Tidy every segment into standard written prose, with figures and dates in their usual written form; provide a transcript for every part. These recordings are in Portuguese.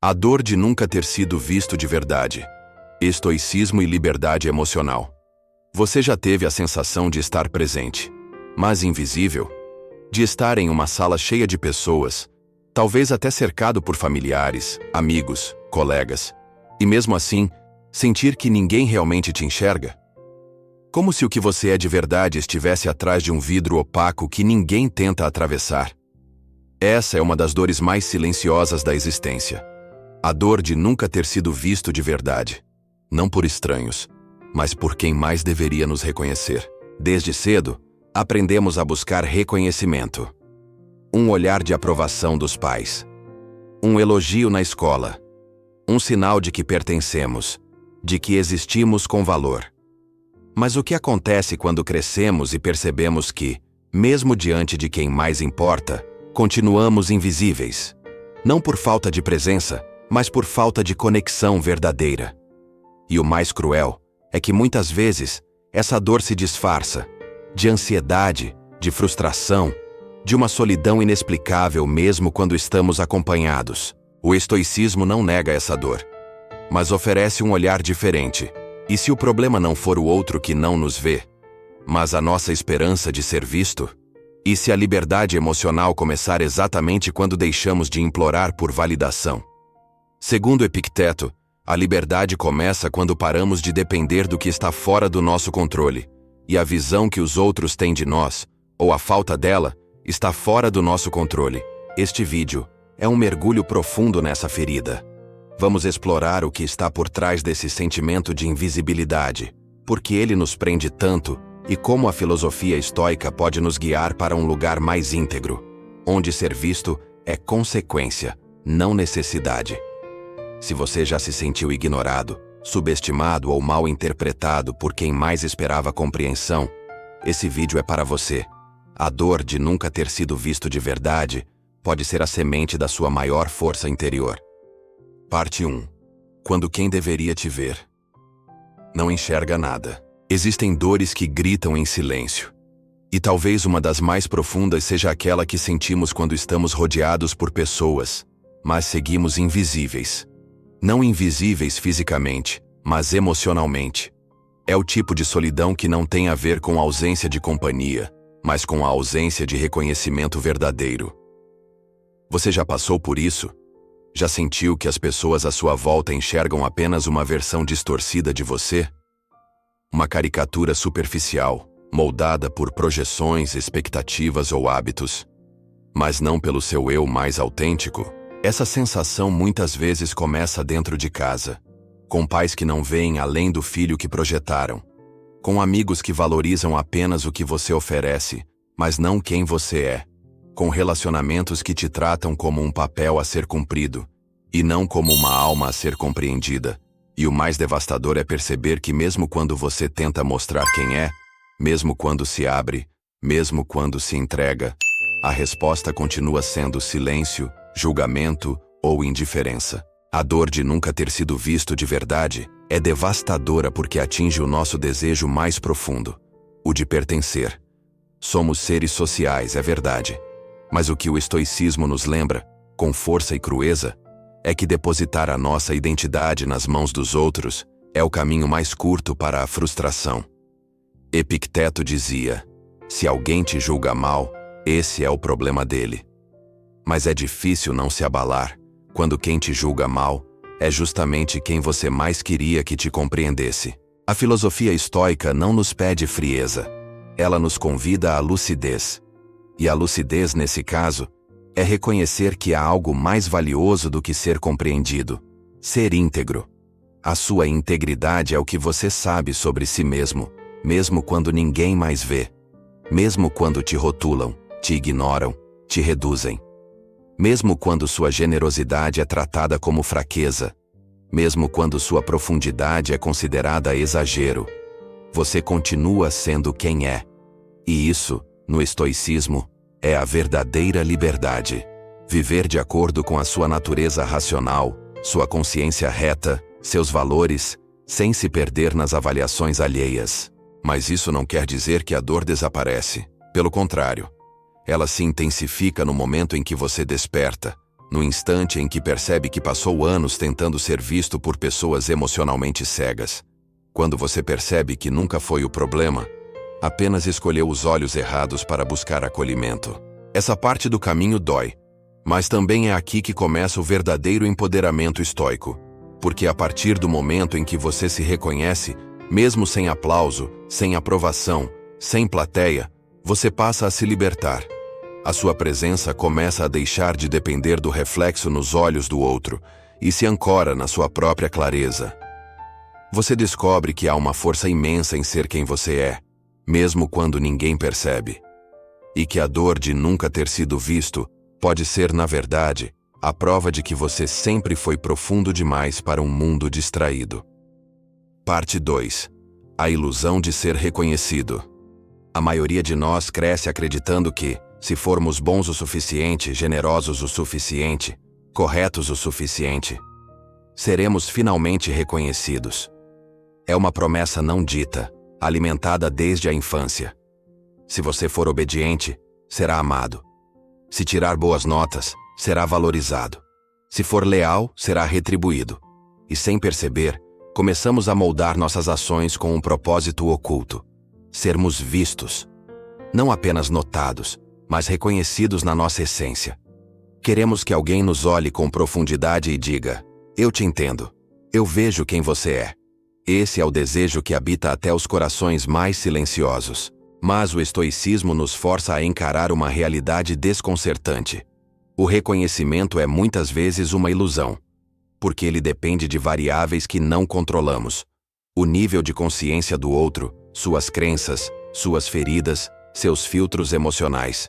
A dor de nunca ter sido visto de verdade. Estoicismo e liberdade emocional. Você já teve a sensação de estar presente, mas invisível? De estar em uma sala cheia de pessoas, talvez até cercado por familiares, amigos, colegas, e mesmo assim, sentir que ninguém realmente te enxerga? Como se o que você é de verdade estivesse atrás de um vidro opaco que ninguém tenta atravessar. Essa é uma das dores mais silenciosas da existência. A dor de nunca ter sido visto de verdade. Não por estranhos, mas por quem mais deveria nos reconhecer. Desde cedo, aprendemos a buscar reconhecimento. Um olhar de aprovação dos pais. Um elogio na escola. Um sinal de que pertencemos, de que existimos com valor. Mas o que acontece quando crescemos e percebemos que, mesmo diante de quem mais importa, continuamos invisíveis? Não por falta de presença, mas por falta de conexão verdadeira. E o mais cruel é que muitas vezes essa dor se disfarça de ansiedade, de frustração, de uma solidão inexplicável mesmo quando estamos acompanhados. O estoicismo não nega essa dor, mas oferece um olhar diferente. E se o problema não for o outro que não nos vê, mas a nossa esperança de ser visto? E se a liberdade emocional começar exatamente quando deixamos de implorar por validação? Segundo Epicteto, a liberdade começa quando paramos de depender do que está fora do nosso controle, e a visão que os outros têm de nós, ou a falta dela, está fora do nosso controle. Este vídeo é um mergulho profundo nessa ferida. Vamos explorar o que está por trás desse sentimento de invisibilidade, porque ele nos prende tanto, e como a filosofia estoica pode nos guiar para um lugar mais íntegro, onde ser visto é consequência, não necessidade. Se você já se sentiu ignorado, subestimado ou mal interpretado por quem mais esperava compreensão, esse vídeo é para você. A dor de nunca ter sido visto de verdade pode ser a semente da sua maior força interior. Parte 1. Quando quem deveria te ver não enxerga nada. Existem dores que gritam em silêncio. E talvez uma das mais profundas seja aquela que sentimos quando estamos rodeados por pessoas, mas seguimos invisíveis. Não invisíveis fisicamente, mas emocionalmente. É o tipo de solidão que não tem a ver com a ausência de companhia, mas com a ausência de reconhecimento verdadeiro. Você já passou por isso? Já sentiu que as pessoas à sua volta enxergam apenas uma versão distorcida de você? Uma caricatura superficial, moldada por projeções, expectativas ou hábitos, mas não pelo seu eu mais autêntico? Essa sensação muitas vezes começa dentro de casa, com pais que não veem além do filho que projetaram, com amigos que valorizam apenas o que você oferece, mas não quem você é, com relacionamentos que te tratam como um papel a ser cumprido, e não como uma alma a ser compreendida. E o mais devastador é perceber que mesmo quando você tenta mostrar quem é, mesmo quando se abre, mesmo quando se entrega, a resposta continua sendo silêncio, julgamento ou indiferença. A dor de nunca ter sido visto de verdade é devastadora porque atinge o nosso desejo mais profundo, o de pertencer. Somos seres sociais, é verdade. Mas o que o estoicismo nos lembra, com força e crueza, é que depositar a nossa identidade nas mãos dos outros é o caminho mais curto para a frustração. Epicteto dizia: se alguém te julga mal, esse é o problema dele. Mas é difícil não se abalar quando quem te julga mal é justamente quem você mais queria que te compreendesse. A filosofia estoica não nos pede frieza, ela nos convida à lucidez. E a lucidez, nesse caso, é reconhecer que há algo mais valioso do que ser compreendido: ser íntegro. A sua integridade é o que você sabe sobre si mesmo, mesmo quando ninguém mais vê, mesmo quando te rotulam, te ignoram, te reduzem. Mesmo quando sua generosidade é tratada como fraqueza, mesmo quando sua profundidade é considerada exagero, você continua sendo quem é. E isso, no estoicismo, é a verdadeira liberdade. Viver de acordo com a sua natureza racional, sua consciência reta, seus valores, sem se perder nas avaliações alheias. Mas isso não quer dizer que a dor desaparece. Pelo contrário, ela se intensifica no momento em que você desperta, No instante em que percebe que passou anos tentando ser visto por pessoas emocionalmente cegas. Quando você percebe que nunca foi o problema, apenas escolheu os olhos errados para buscar acolhimento. Essa parte do caminho dói, mas também é aqui que começa o verdadeiro empoderamento estoico, porque a partir do momento em que você se reconhece, mesmo sem aplauso, sem aprovação, sem plateia, você passa a se libertar. A sua presença começa a deixar de depender do reflexo nos olhos do outro e se ancora na sua própria clareza. Você descobre que há uma força imensa em ser quem você é, mesmo quando ninguém percebe. E que a dor de nunca ter sido visto pode ser, na verdade, a prova de que você sempre foi profundo demais para um mundo distraído. Parte 2. A ilusão de ser reconhecido. A maioria de nós cresce acreditando que, se formos bons o suficiente, generosos o suficiente, corretos o suficiente, seremos finalmente reconhecidos. É uma promessa não dita, alimentada desde a infância. Se você for obediente, será amado. Se tirar boas notas, será valorizado. Se for leal, será retribuído. E sem perceber, começamos a moldar nossas ações com um propósito oculto: sermos vistos. Não apenas notados, mas reconhecidos na nossa essência. Queremos que alguém nos olhe com profundidade e diga: eu te entendo. Eu vejo quem você é. Esse é o desejo que habita até os corações mais silenciosos. Mas o estoicismo nos força a encarar uma realidade desconcertante. O reconhecimento é muitas vezes uma ilusão, porque ele depende de variáveis que não controlamos. O nível de consciência do outro, suas crenças, suas feridas, seus filtros emocionais.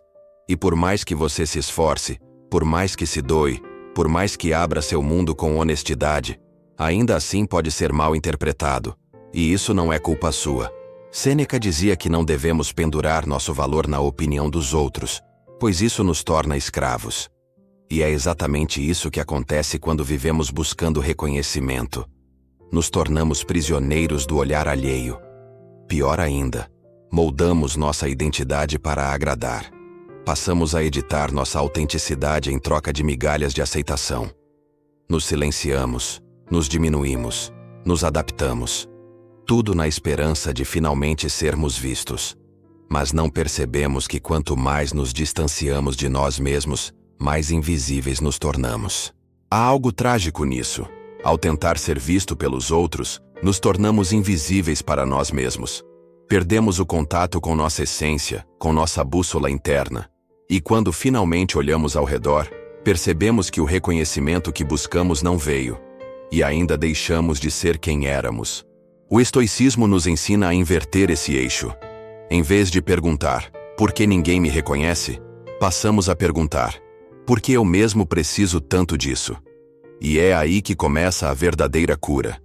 E por mais que você se esforce, por mais que se doe, por mais que abra seu mundo com honestidade, ainda assim pode ser mal interpretado. E isso não é culpa sua. Sêneca dizia que não devemos pendurar nosso valor na opinião dos outros, pois isso nos torna escravos. E é exatamente isso que acontece quando vivemos buscando reconhecimento. Nos tornamos prisioneiros do olhar alheio. Pior ainda, moldamos nossa identidade para agradar. Passamos a editar nossa autenticidade em troca de migalhas de aceitação. Nos silenciamos, nos diminuímos, nos adaptamos. Tudo na esperança de finalmente sermos vistos. Mas não percebemos que quanto mais nos distanciamos de nós mesmos, mais invisíveis nos tornamos. Há algo trágico nisso. Ao tentar ser visto pelos outros, nos tornamos invisíveis para nós mesmos. Perdemos o contato com nossa essência, com nossa bússola interna. E quando finalmente olhamos ao redor, percebemos que o reconhecimento que buscamos não veio. E ainda deixamos de ser quem éramos. O estoicismo nos ensina a inverter esse eixo. Em vez de perguntar, por que ninguém me reconhece? Passamos a perguntar, por que eu mesmo preciso tanto disso? E é aí que começa a verdadeira cura.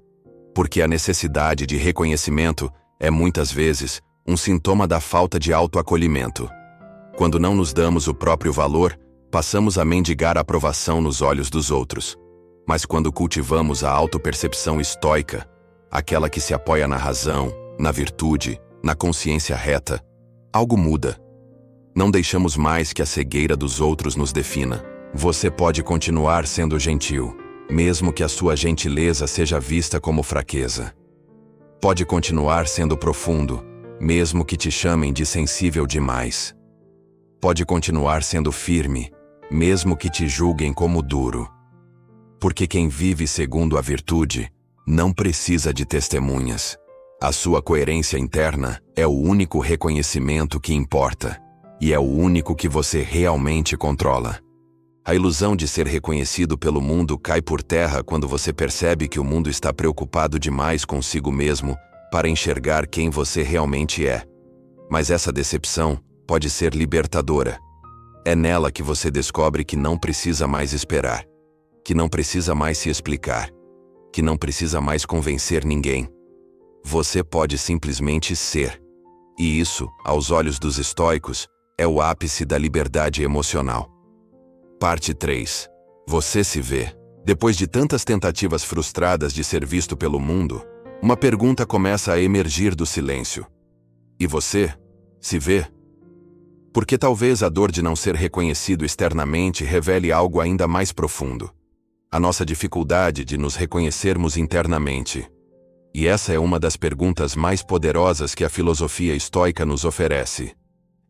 Porque a necessidade de reconhecimento é muitas vezes um sintoma da falta de autoacolhimento. Quando não nos damos o próprio valor, passamos a mendigar a aprovação nos olhos dos outros. Mas quando cultivamos a autopercepção estoica, aquela que se apoia na razão, na virtude, na consciência reta, algo muda. Não deixamos mais que a cegueira dos outros nos defina. Você pode continuar sendo gentil, mesmo que a sua gentileza seja vista como fraqueza. Pode continuar sendo profundo, mesmo que te chamem de sensível demais. Pode continuar sendo firme, mesmo que te julguem como duro. Porque quem vive segundo a virtude não precisa de testemunhas. A sua coerência interna é o único reconhecimento que importa, e é o único que você realmente controla. A ilusão de ser reconhecido pelo mundo cai por terra quando você percebe que o mundo está preocupado demais consigo mesmo para enxergar quem você realmente é. Mas essa decepção pode ser libertadora. É nela que você descobre que não precisa mais esperar, que não precisa mais se explicar, que não precisa mais convencer ninguém. Você pode simplesmente ser. E isso, aos olhos dos estoicos, é o ápice da liberdade emocional. Parte 3. Você se vê. Depois de tantas tentativas frustradas de ser visto pelo mundo, uma pergunta começa a emergir do silêncio. E você? Se vê? Porque talvez a dor de não ser reconhecido externamente revele algo ainda mais profundo. A nossa dificuldade de nos reconhecermos internamente. E essa é uma das perguntas mais poderosas que a filosofia estoica nos oferece.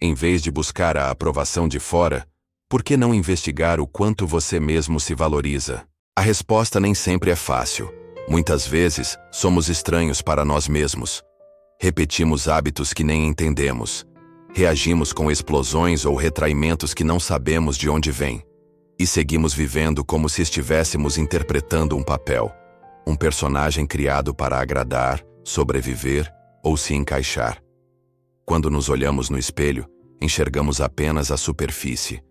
Em vez de buscar a aprovação de fora, por que não investigar o quanto você mesmo se valoriza? A resposta nem sempre é fácil. Muitas vezes, somos estranhos para nós mesmos. Repetimos hábitos que nem entendemos. Reagimos com explosões ou retraimentos que não sabemos de onde vêm. E seguimos vivendo como se estivéssemos interpretando um papel. Um personagem criado para agradar, sobreviver ou se encaixar. Quando nos olhamos no espelho, enxergamos apenas a superfície.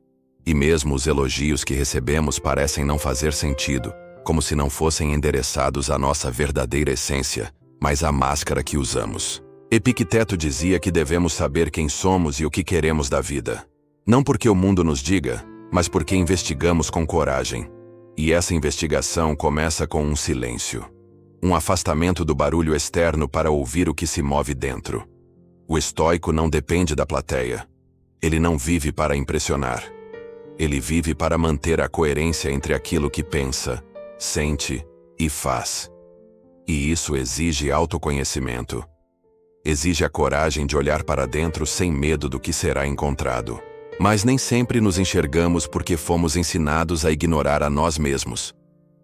E mesmo os elogios que recebemos parecem não fazer sentido, como se não fossem endereçados à nossa verdadeira essência, mas à máscara que usamos. Epicteto dizia que devemos saber quem somos e o que queremos da vida. Não porque o mundo nos diga, mas porque investigamos com coragem. E essa investigação começa com um silêncio. Um afastamento do barulho externo para ouvir o que se move dentro. O estoico não depende da plateia. Ele não vive para impressionar. Ele vive para manter a coerência entre aquilo que pensa, sente e faz. E isso exige autoconhecimento. Exige a coragem de olhar para dentro sem medo do que será encontrado. Mas nem sempre nos enxergamos porque fomos ensinados a ignorar a nós mesmos.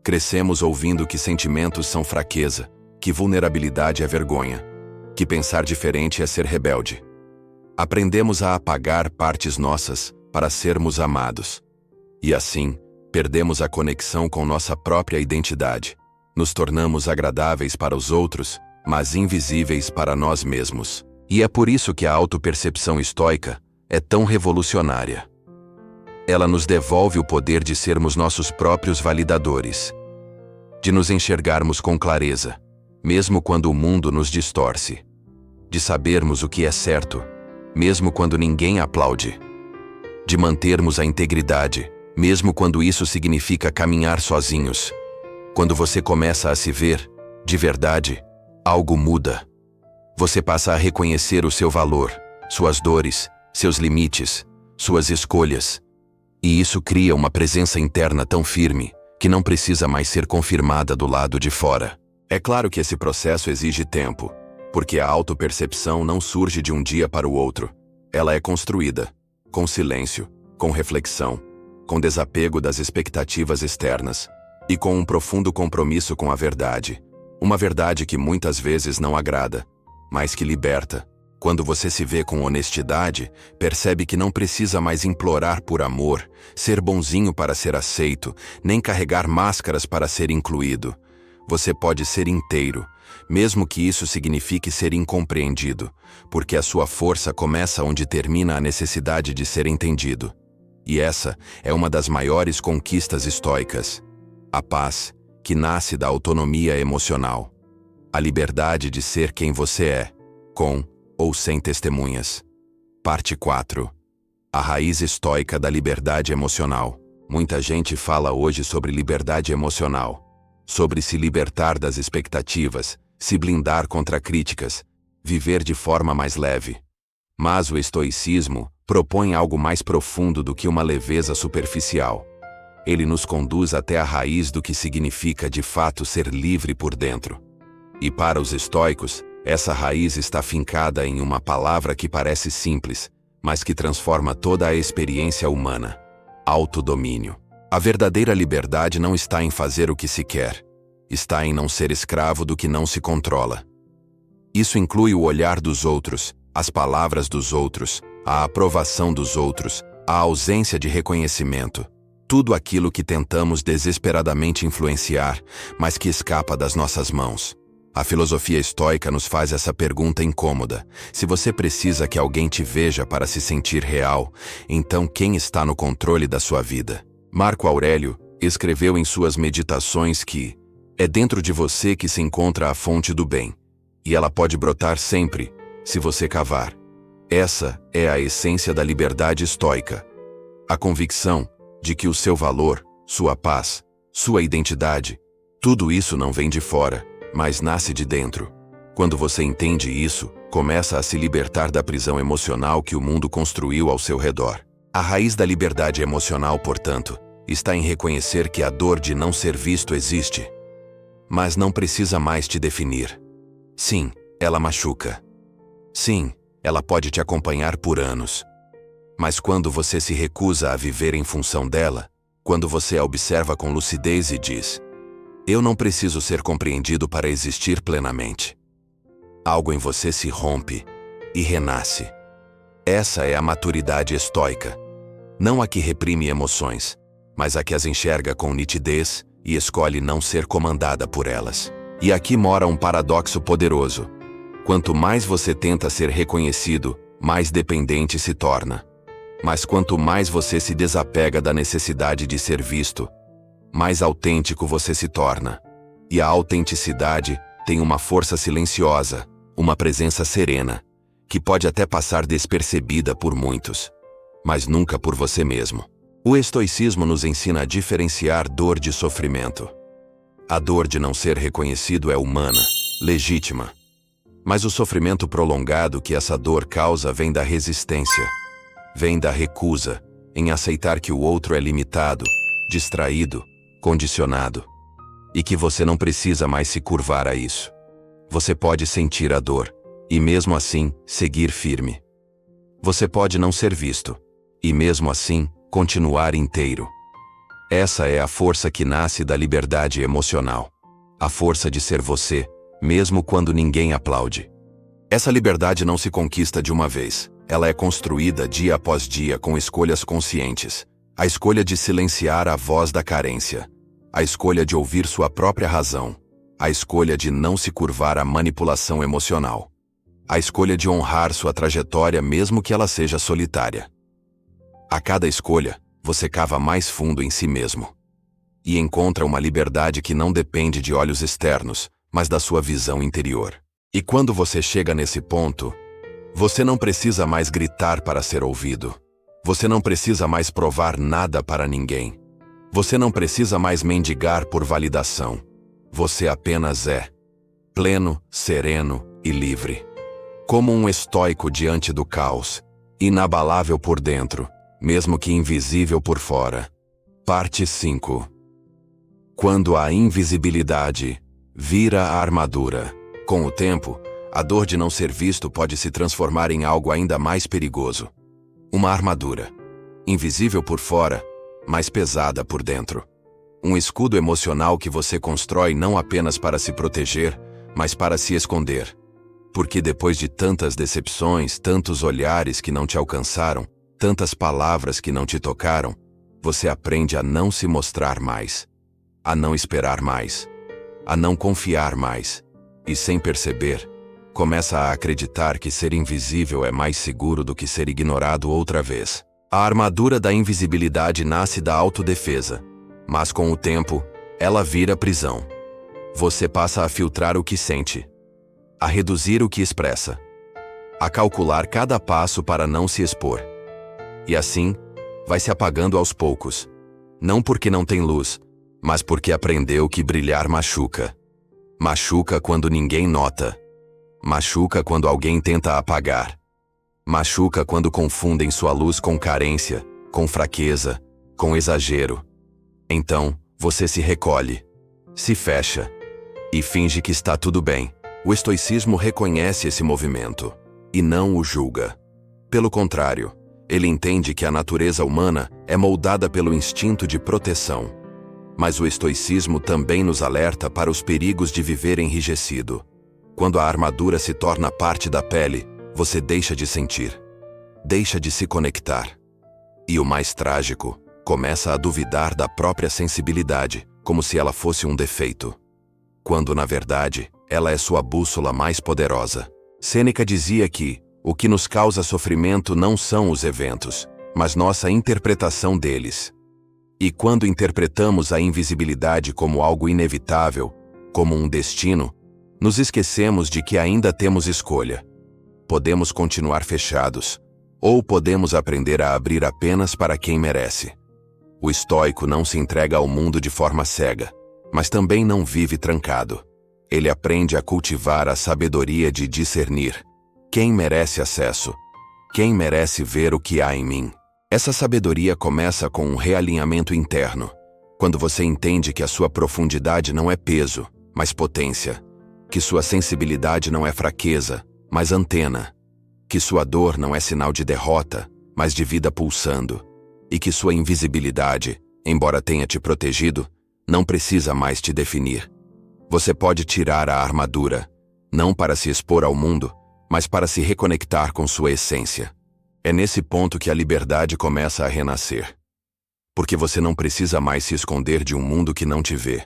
Crescemos ouvindo que sentimentos são fraqueza, que vulnerabilidade é vergonha, que pensar diferente é ser rebelde. Aprendemos a apagar partes nossas para sermos amados. E assim, perdemos a conexão com nossa própria identidade. Nos tornamos agradáveis para os outros, mas invisíveis para nós mesmos. E é por isso que a autopercepção estoica é tão revolucionária. Ela nos devolve o poder de sermos nossos próprios validadores. De nos enxergarmos com clareza, mesmo quando o mundo nos distorce. De sabermos o que é certo, mesmo quando ninguém aplaude. De mantermos a integridade, mesmo quando isso significa caminhar sozinhos. Quando você começa a se ver, de verdade, algo muda. Você passa a reconhecer o seu valor, suas dores, seus limites, suas escolhas. E isso cria uma presença interna tão firme que não precisa mais ser confirmada do lado de fora. É claro que esse processo exige tempo, porque a autopercepção não surge de um dia para o outro. Ela é construída, com silêncio, com reflexão, com desapego das expectativas externas e com um profundo compromisso com a verdade. Uma verdade que muitas vezes não agrada, mas que liberta. Quando você se vê com honestidade, percebe que não precisa mais implorar por amor, ser bonzinho para ser aceito, nem carregar máscaras para ser incluído. Você pode ser inteiro, mesmo que isso signifique ser incompreendido, porque a sua força começa onde termina a necessidade de ser entendido. E essa é uma das maiores conquistas estoicas. A paz, que nasce da autonomia emocional. A liberdade de ser quem você é, com ou sem testemunhas. Parte 4. A raiz estoica da liberdade emocional. Muita gente fala hoje sobre liberdade emocional, sobre se libertar das expectativas, se blindar contra críticas, viver de forma mais leve. Mas o estoicismo propõe algo mais profundo do que uma leveza superficial. Ele nos conduz até a raiz do que significa de fato ser livre por dentro. E para os estoicos, essa raiz está fincada em uma palavra que parece simples, mas que transforma toda a experiência humana: autodomínio. A verdadeira liberdade não está em fazer o que se quer, está em não ser escravo do que não se controla. Isso inclui o olhar dos outros, as palavras dos outros, a aprovação dos outros, a ausência de reconhecimento. Tudo aquilo que tentamos desesperadamente influenciar, mas que escapa das nossas mãos. A filosofia estoica nos faz essa pergunta incômoda. Se você precisa que alguém te veja para se sentir real, então quem está no controle da sua vida? Marco Aurélio escreveu em suas meditações que é dentro de você que se encontra a fonte do bem, e ela pode brotar sempre, se você cavar. Essa é a essência da liberdade estoica. A convicção de que o seu valor, sua paz, sua identidade, tudo isso não vem de fora, mas nasce de dentro. Quando você entende isso, Começa a se libertar da prisão emocional que o mundo construiu ao seu redor. A raiz da liberdade emocional, portanto, está em reconhecer que a dor de não ser visto existe. Mas não precisa mais te definir. Sim, ela machuca. Sim, ela pode te acompanhar por anos. Mas quando você se recusa a viver em função dela, quando você a observa com lucidez e diz: eu não preciso ser compreendido para existir plenamente. Algo em você se rompe e renasce. Essa é a maturidade estoica. Não a que reprime emoções, mas a que as enxerga com nitidez e escolhe não ser comandada por elas. E aqui mora um paradoxo poderoso. Quanto mais você tenta ser reconhecido, mais dependente se torna. Mas quanto mais você se desapega da necessidade de ser visto, mais autêntico você se torna. E a autenticidade tem uma força silenciosa, uma presença serena, que pode até passar despercebida por muitos, mas nunca por você mesmo. O estoicismo nos ensina a diferenciar dor de sofrimento. A dor de não ser reconhecido é humana, legítima. Mas o sofrimento prolongado que essa dor causa vem da resistência, vem da recusa em aceitar que o outro é limitado, distraído, condicionado, e que você não precisa mais se curvar a isso. Você pode sentir a dor, e mesmo assim, seguir firme. Você pode não ser visto, e mesmo assim, continuar inteiro. Essa é a força que nasce da liberdade emocional. A força de ser você, mesmo quando ninguém aplaude. Essa liberdade não se conquista de uma vez. Ela é construída dia após dia com escolhas conscientes. A escolha de silenciar a voz da carência. A escolha de ouvir sua própria razão. A escolha de não se curvar à manipulação emocional. A escolha de honrar sua trajetória mesmo que ela seja solitária. A cada escolha, você cava mais fundo em si mesmo. E encontra uma liberdade que não depende de olhos externos, mas da sua visão interior. E quando você chega nesse ponto, você não precisa mais gritar para ser ouvido. Você não precisa mais provar nada para ninguém. Você não precisa mais mendigar por validação. Você apenas é. Pleno, sereno e livre. Como um estoico diante do caos. Inabalável por dentro, mesmo que invisível por fora. Parte 5. Quando a invisibilidade vira a armadura. Com o tempo, a dor de não ser visto pode se transformar em algo ainda mais perigoso. Uma armadura. Invisível por fora, mas pesada por dentro. Um escudo emocional que você constrói não apenas para se proteger, mas para se esconder. Porque depois de tantas decepções, tantos olhares que não te alcançaram, tantas palavras que não te tocaram, você aprende a não se mostrar mais, a não esperar mais, a não confiar mais, e sem perceber, começa a acreditar que ser invisível é mais seguro do que ser ignorado outra vez. A armadura da invisibilidade nasce da autodefesa, mas com o tempo, ela vira prisão. Você passa a filtrar o que sente, a reduzir o que expressa, a calcular cada passo para não se expor. E assim, vai se apagando aos poucos. Não porque não tem luz, mas porque aprendeu que brilhar machuca. Machuca quando ninguém nota. Machuca quando alguém tenta apagar. Machuca quando confundem sua luz com carência, com fraqueza, com exagero. Então, você se recolhe, se fecha e finge que está tudo bem. O estoicismo reconhece esse movimento e não o julga. Pelo contrário, ele entende que a natureza humana é moldada pelo instinto de proteção. Mas o estoicismo também nos alerta para os perigos de viver enrijecido. Quando a armadura se torna parte da pele, você deixa de sentir, deixa de se conectar. E o mais trágico, começa a duvidar da própria sensibilidade, como se ela fosse um defeito. Quando, na verdade, ela é sua bússola mais poderosa. Sêneca dizia que o que nos causa sofrimento não são os eventos, mas nossa interpretação deles. E quando interpretamos a invisibilidade como algo inevitável, como um destino, nos esquecemos de que ainda temos escolha. Podemos continuar fechados, ou podemos aprender a abrir apenas para quem merece. O estoico não se entrega ao mundo de forma cega, mas também não vive trancado. Ele aprende a cultivar a sabedoria de discernir. Quem merece acesso? Quem merece ver o que há em mim? Essa sabedoria começa com um realinhamento interno, quando você entende que a sua profundidade não é peso, mas potência, que sua sensibilidade não é fraqueza, mas antena, que sua dor não é sinal de derrota, mas de vida pulsando, e que sua invisibilidade, embora tenha te protegido, não precisa mais te definir. Você pode tirar a armadura, não para se expor ao mundo, mas para se reconectar com sua essência. É nesse ponto que a liberdade começa a renascer. Porque você não precisa mais se esconder de um mundo que não te vê.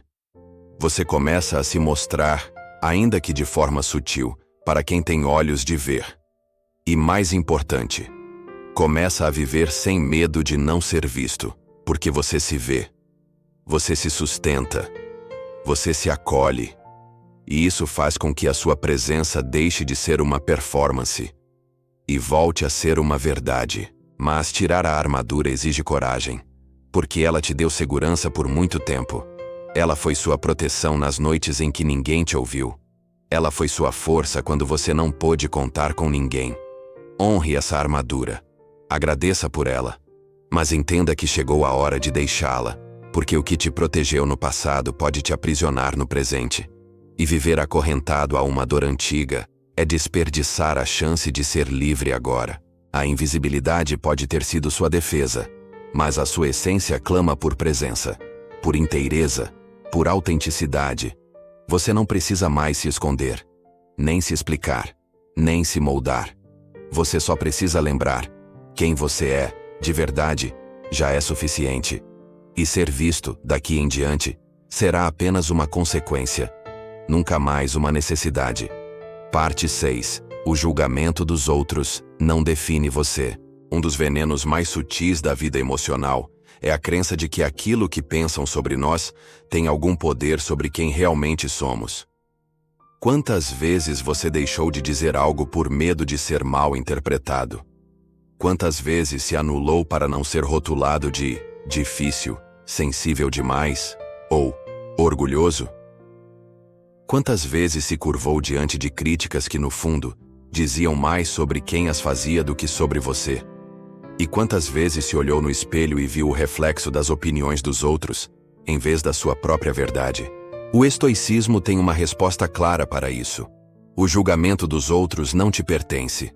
Você começa a se mostrar, ainda que de forma sutil, para quem tem olhos de ver. E mais importante, começa a viver sem medo de não ser visto, porque você se vê. Você se sustenta. Você se acolhe. E isso faz com que a sua presença deixe de ser uma performance e volte a ser uma verdade. Mas tirar a armadura exige coragem, porque ela te deu segurança por muito tempo. Ela foi sua proteção nas noites em que ninguém te ouviu. Ela foi sua força quando você não pôde contar com ninguém. Honre essa armadura. Agradeça por ela. Mas entenda que chegou a hora de deixá-la, porque o que te protegeu no passado pode te aprisionar no presente. E viver acorrentado a uma dor antiga é desperdiçar a chance de ser livre agora. A invisibilidade pode ter sido sua defesa, mas a sua essência clama por presença, por inteireza, por autenticidade. Você não precisa mais se esconder, nem se explicar, nem se moldar. Você só precisa lembrar: quem você é, de verdade, já é suficiente. E ser visto, daqui em diante, será apenas uma consequência, nunca mais uma necessidade. Parte 6. O julgamento dos outros não define você. Um dos venenos mais sutis da vida emocional é a crença de que aquilo que pensam sobre nós tem algum poder sobre quem realmente somos. Quantas vezes você deixou de dizer algo por medo de ser mal interpretado? Quantas vezes se anulou para não ser rotulado de difícil, sensível demais ou orgulhoso? Quantas vezes se curvou diante de críticas que, no fundo, diziam mais sobre quem as fazia do que sobre você? E quantas vezes se olhou no espelho e viu o reflexo das opiniões dos outros, em vez da sua própria verdade? O estoicismo tem uma resposta clara para isso. O julgamento dos outros não te pertence.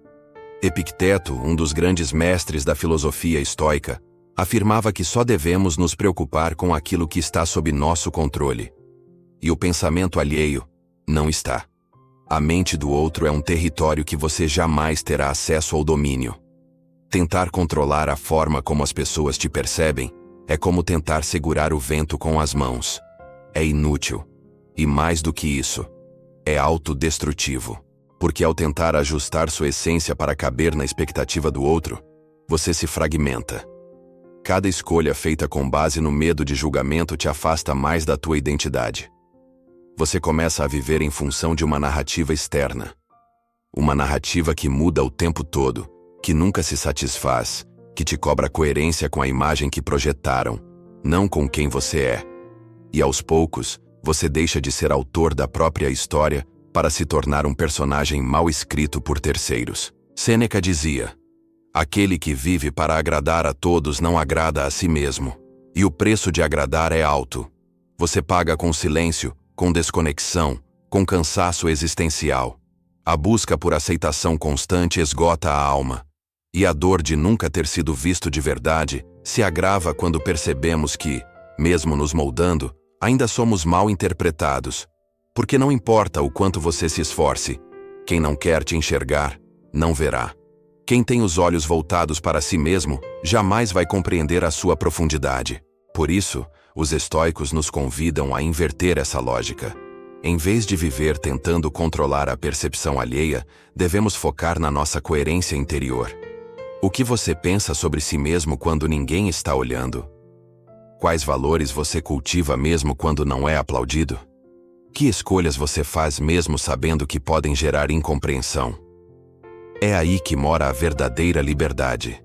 Epicteto, um dos grandes mestres da filosofia estoica, afirmava que só devemos nos preocupar com aquilo que está sob nosso controle. E o pensamento alheio não está. A mente do outro é um território que você jamais terá acesso ao domínio. Tentar controlar a forma como as pessoas te percebem é como tentar segurar o vento com as mãos. É inútil. E mais do que isso, é autodestrutivo. Porque ao tentar ajustar sua essência para caber na expectativa do outro, você se fragmenta. Cada escolha feita com base no medo de julgamento te afasta mais da tua identidade. Você começa a viver em função de uma narrativa externa. Uma narrativa que muda o tempo todo, que nunca se satisfaz, que te cobra coerência com a imagem que projetaram, não com quem você é. E aos poucos, você deixa de ser autor da própria história para se tornar um personagem mal escrito por terceiros. Sêneca dizia: aquele que vive para agradar a todos não agrada a si mesmo. E o preço de agradar é alto. Você paga com silêncio, com desconexão, com cansaço existencial. A busca por aceitação constante esgota a alma. E a dor de nunca ter sido visto de verdade se agrava quando percebemos que, mesmo nos moldando, ainda somos mal interpretados. Porque não importa o quanto você se esforce, quem não quer te enxergar, não verá. Quem tem os olhos voltados para si mesmo, jamais vai compreender a sua profundidade. Por isso, os estoicos nos convidam a inverter essa lógica. Em vez de viver tentando controlar a percepção alheia, devemos focar na nossa coerência interior. O que você pensa sobre si mesmo quando ninguém está olhando? Quais valores você cultiva mesmo quando não é aplaudido? Que escolhas você faz mesmo sabendo que podem gerar incompreensão? É aí que mora a verdadeira liberdade.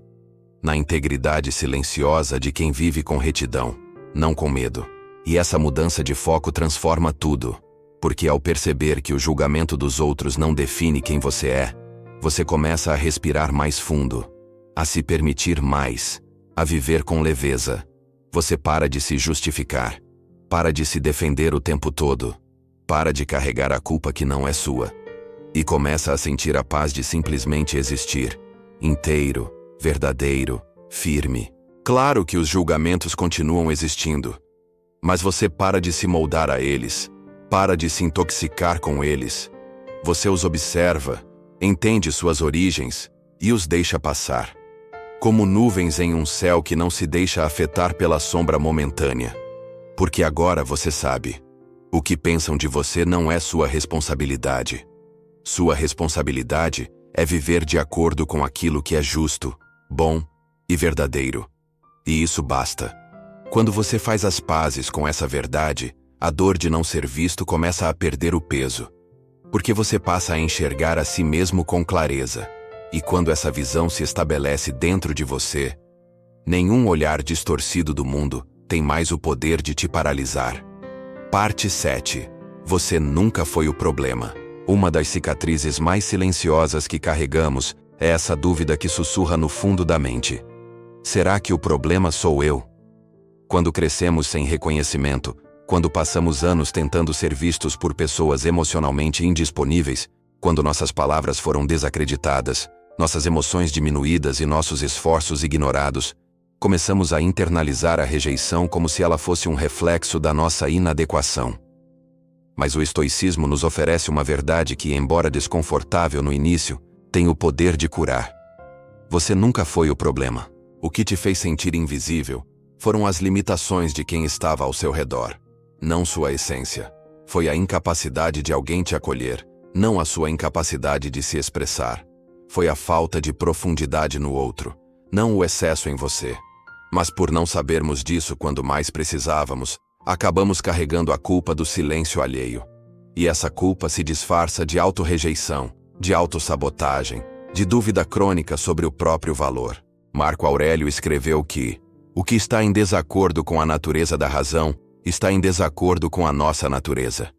Na integridade silenciosa de quem vive com retidão, não com medo. E essa mudança de foco transforma tudo, porque ao perceber que o julgamento dos outros não define quem você é, Você começa a respirar mais fundo, a se permitir mais, a viver com leveza. Você para de se justificar, para de se defender o tempo todo, para de carregar a culpa que não é sua. E começa a sentir a paz de simplesmente existir, inteiro, verdadeiro, firme. Claro que os julgamentos continuam existindo, mas você para de se moldar a eles, para de se intoxicar com eles. Você os observa, entende suas origens e os deixa passar, como nuvens em um céu que não se deixa afetar pela sombra momentânea. Porque agora você sabe, o que pensam de você não é sua responsabilidade. Sua responsabilidade é viver de acordo com aquilo que é justo, bom e verdadeiro. E isso basta. Quando você faz as pazes com essa verdade, a dor de não ser visto começa a perder o peso, porque você passa a enxergar a si mesmo com clareza. E quando essa visão se estabelece dentro de você, nenhum olhar distorcido do mundo tem mais o poder de te paralisar. Parte 7. Você nunca foi o problema. Uma das cicatrizes mais silenciosas que carregamos é essa dúvida que sussurra no fundo da mente. Será que o problema sou eu? Quando crescemos sem reconhecimento, quando passamos anos tentando ser vistos por pessoas emocionalmente indisponíveis, quando nossas palavras foram desacreditadas, nossas emoções diminuídas e nossos esforços ignorados, começamos a internalizar a rejeição como se ela fosse um reflexo da nossa inadequação. Mas o estoicismo nos oferece uma verdade que, embora desconfortável no início, tem o poder de curar. Você nunca foi o problema. O que te fez sentir invisível foram as limitações de quem estava ao seu redor, não sua essência. Foi a incapacidade de alguém te acolher, não a sua incapacidade de se expressar. Foi a falta de profundidade no outro, não o excesso em você. Mas por não sabermos disso quando mais precisávamos, acabamos carregando a culpa do silêncio alheio. E essa culpa se disfarça de autorrejeição, de autossabotagem, de dúvida crônica sobre o próprio valor. Marco Aurélio escreveu que o que está em desacordo com a natureza da razão está em desacordo com a nossa natureza.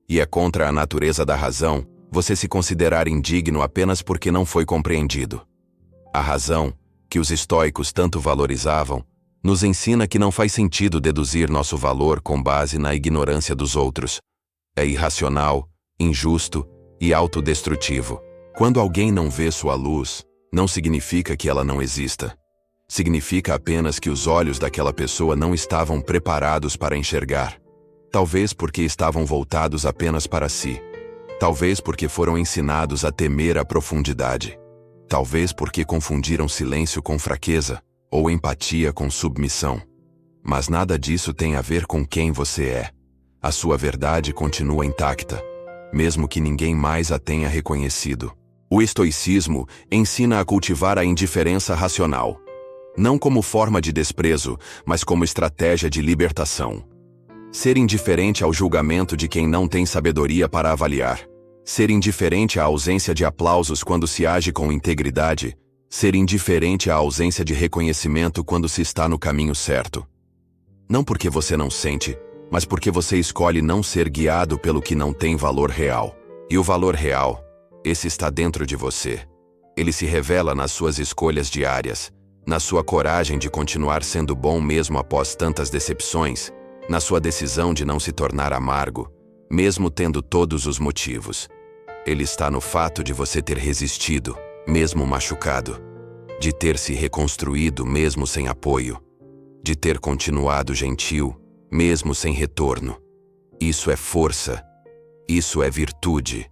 E é contra a natureza da razão você se considerar indigno apenas porque não foi compreendido. A razão, que os estoicos tanto valorizavam, nos ensina que não faz sentido deduzir nosso valor com base na ignorância dos outros. É irracional, injusto e autodestrutivo. Quando alguém não vê sua luz, não significa que ela não exista. Significa apenas que os olhos daquela pessoa não estavam preparados para enxergar. Talvez porque estavam voltados apenas para si. Talvez porque foram ensinados a temer a profundidade. Talvez porque confundiram silêncio com fraqueza, ou empatia com submissão. Mas nada disso tem a ver com quem você é. A sua verdade continua intacta, mesmo que ninguém mais a tenha reconhecido. O estoicismo ensina a cultivar a indiferença racional, não como forma de desprezo, mas como estratégia de libertação. Ser indiferente ao julgamento de quem não tem sabedoria para avaliar. Ser indiferente à ausência de aplausos quando se age com integridade. Ser indiferente à ausência de reconhecimento quando se está no caminho certo. Não porque você não sente, mas porque você escolhe não ser guiado pelo que não tem valor real. E o valor real, esse está dentro de você. Ele se revela nas suas escolhas diárias, na sua coragem de continuar sendo bom mesmo após tantas decepções, na sua decisão de não se tornar amargo, mesmo tendo todos os motivos. Ele está no fato de você ter resistido, mesmo machucado, de ter se reconstruído mesmo sem apoio, de ter continuado gentil, mesmo sem retorno. Isso é força, isso é virtude,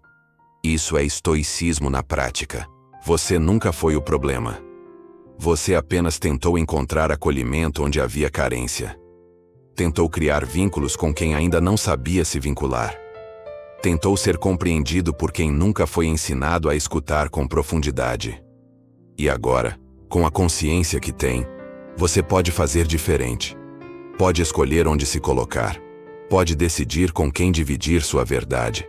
isso é estoicismo na prática. Você nunca foi o problema. Você apenas tentou encontrar acolhimento onde havia carência. Tentou criar vínculos com quem ainda não sabia se vincular. Tentou ser compreendido por quem nunca foi ensinado a escutar com profundidade. E agora, com a consciência que tem, você pode fazer diferente. Pode escolher onde se colocar. Pode decidir com quem dividir sua verdade.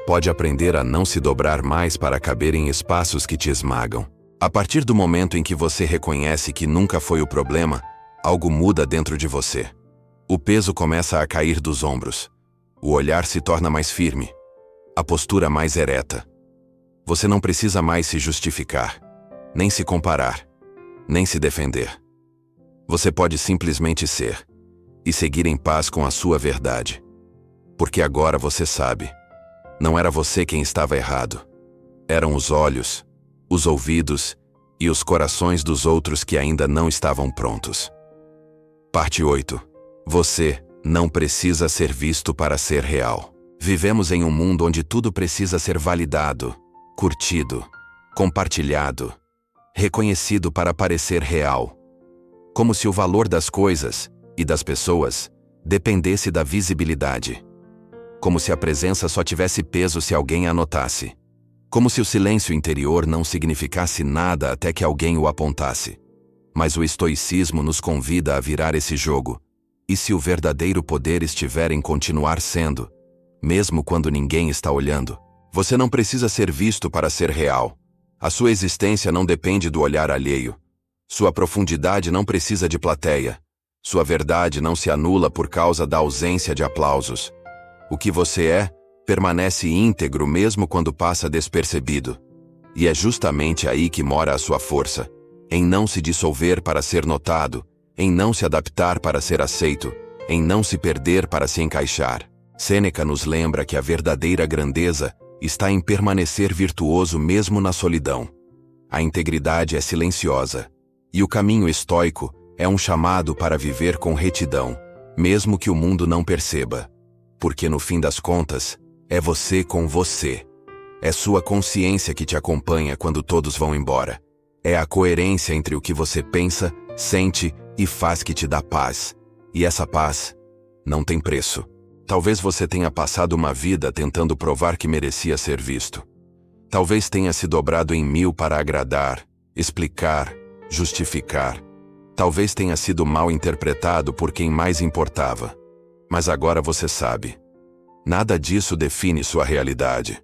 Pode aprender a não se dobrar mais para caber em espaços que te esmagam. A partir do momento em que você reconhece que nunca foi o problema, algo muda dentro de você. O peso começa a cair dos ombros. O olhar se torna mais firme. A postura mais ereta. Você não precisa mais se justificar, nem se comparar, nem se defender. Você pode simplesmente ser e seguir em paz com a sua verdade. Porque agora você sabe, não era você quem estava errado. Eram os olhos, os ouvidos e os corações dos outros que ainda não estavam prontos. Parte 8. Você não precisa ser visto para ser real. Vivemos em um mundo onde tudo precisa ser validado, curtido, compartilhado, reconhecido para parecer real. Como se o valor das coisas e das pessoas dependesse da visibilidade. Como se a presença só tivesse peso se alguém a notasse. Como se o silêncio interior não significasse nada até que alguém o apontasse. Mas o estoicismo nos convida a virar esse jogo. E se o verdadeiro poder estiver em continuar sendo, mesmo quando ninguém está olhando, você não precisa ser visto para ser real. A sua existência não depende do olhar alheio. Sua profundidade não precisa de plateia. Sua verdade não se anula por causa da ausência de aplausos. O que você é, permanece íntegro mesmo quando passa despercebido. E é justamente aí que mora a sua força, em não se dissolver para ser notado, em não se adaptar para ser aceito, em não se perder para se encaixar. Sêneca nos lembra que a verdadeira grandeza está em permanecer virtuoso mesmo na solidão. A integridade é silenciosa, e o caminho estoico é um chamado para viver com retidão, mesmo que o mundo não perceba. Porque no fim das contas, é você com você. É sua consciência que te acompanha quando todos vão embora. É a coerência entre o que você pensa, sente e faz que te dá paz. E essa paz não tem preço. Talvez você tenha passado uma vida tentando provar que merecia ser visto. Talvez tenha se dobrado em 1000 para agradar, explicar, justificar. Talvez tenha sido mal interpretado por quem mais importava. Mas agora você sabe. Nada disso define sua realidade.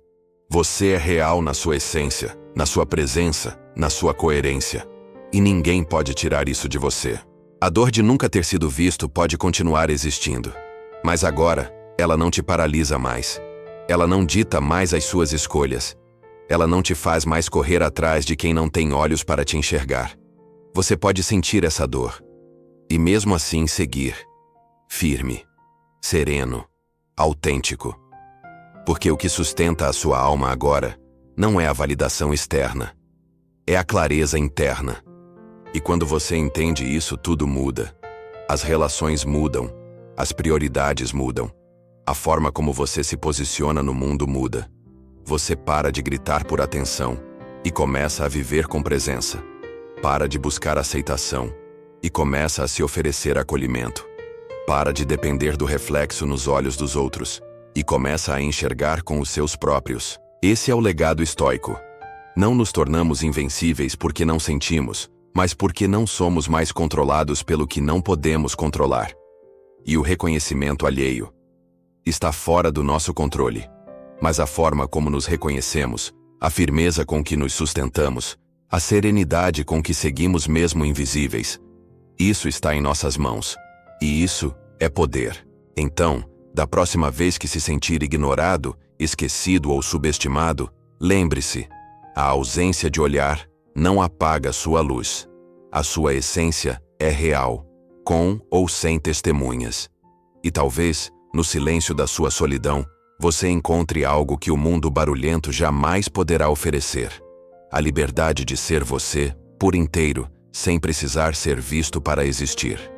Você é real na sua essência, na sua presença, na sua coerência. E ninguém pode tirar isso de você. A dor de nunca ter sido visto pode continuar existindo. Mas agora, ela não te paralisa mais. Ela não dita mais as suas escolhas. Ela não te faz mais correr atrás de quem não tem olhos para te enxergar. Você pode sentir essa dor. E mesmo assim seguir. Firme. Sereno. Autêntico. Porque o que sustenta a sua alma agora não é a validação externa. É a clareza interna. E quando você entende isso, tudo muda. As relações mudam. As prioridades mudam. A forma como você se posiciona no mundo muda. Você para de gritar por atenção e começa a viver com presença. Para de buscar aceitação e começa a se oferecer acolhimento. Para de depender do reflexo nos olhos dos outros e começa a enxergar com os seus próprios. Esse é o legado estoico. Não nos tornamos invencíveis porque não sentimos, mas porque não somos mais controlados pelo que não podemos controlar. E o reconhecimento alheio está fora do nosso controle. Mas a forma como nos reconhecemos, a firmeza com que nos sustentamos, a serenidade com que seguimos mesmo invisíveis, isso está em nossas mãos. E isso é poder. Então, da próxima vez que se sentir ignorado, esquecido ou subestimado, lembre-se, a ausência de olhar não apaga sua luz. A sua essência é real, com ou sem testemunhas. E talvez, no silêncio da sua solidão, você encontre algo que o mundo barulhento jamais poderá oferecer. A liberdade de ser você, por inteiro, sem precisar ser visto para existir.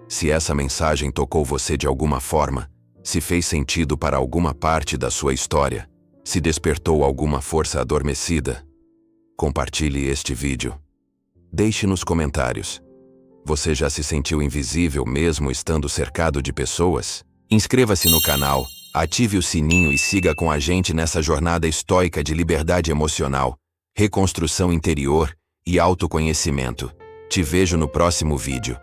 Se essa mensagem tocou você de alguma forma, se fez sentido para alguma parte da sua história, se despertou alguma força adormecida, compartilhe este vídeo. Deixe nos comentários. Você já se sentiu invisível mesmo estando cercado de pessoas? Inscreva-se no canal, ative o sininho e siga com a gente nessa jornada estoica de liberdade emocional, reconstrução interior e autoconhecimento. Te vejo no próximo vídeo.